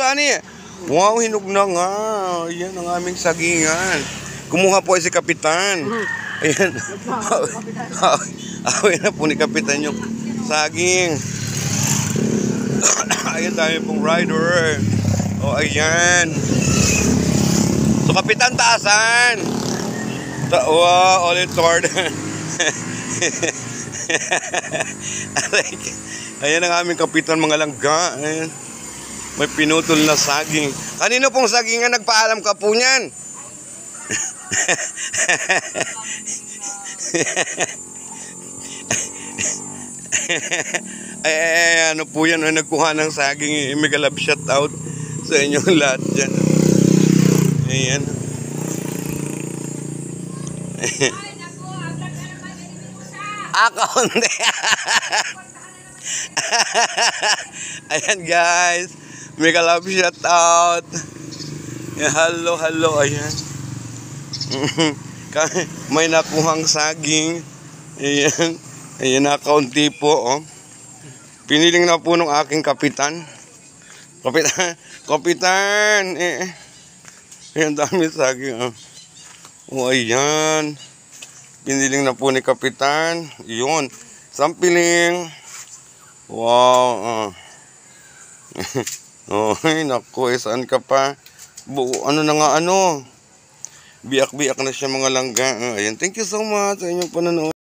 Kani. Wow, hinog na nga. Ayan ang aming sagingan. Kumuha po ay si Kapitan. Ayan. Awin na po ni Kapitan yung saging. Ayan tayo pong rider. O, ayan. So, Kapitan, taasan. Wow, ulit toward. Ayan ang aming Kapitan, mga langga. Ayan. May pinutol na saging. Kanino pong saging nga nagpaalam ka po niyan? Ay, ano po yan? Ay, nagkuha ng saging. Mega love shout out sa inyong lahat dyan. Ayan. Ako hindi. Ayan guys. Mega love shout out. Hello, hello. Ayan. May nakuhang saging. Ayan. Ayan na kaunti po. Oh. Piniling na po ng aking kapitan. Kapitan. Kapitan. Ayan dami saging. Oh. Oh, ayan. Piniling na po ni Kapitan. Yun. Sampiling. Wow. Oh, ay, naku, saan ka pa? Ano na nga, ano? Biyak-biyak na siya mga langga. Ayan, thank you so much sa inyong panonood.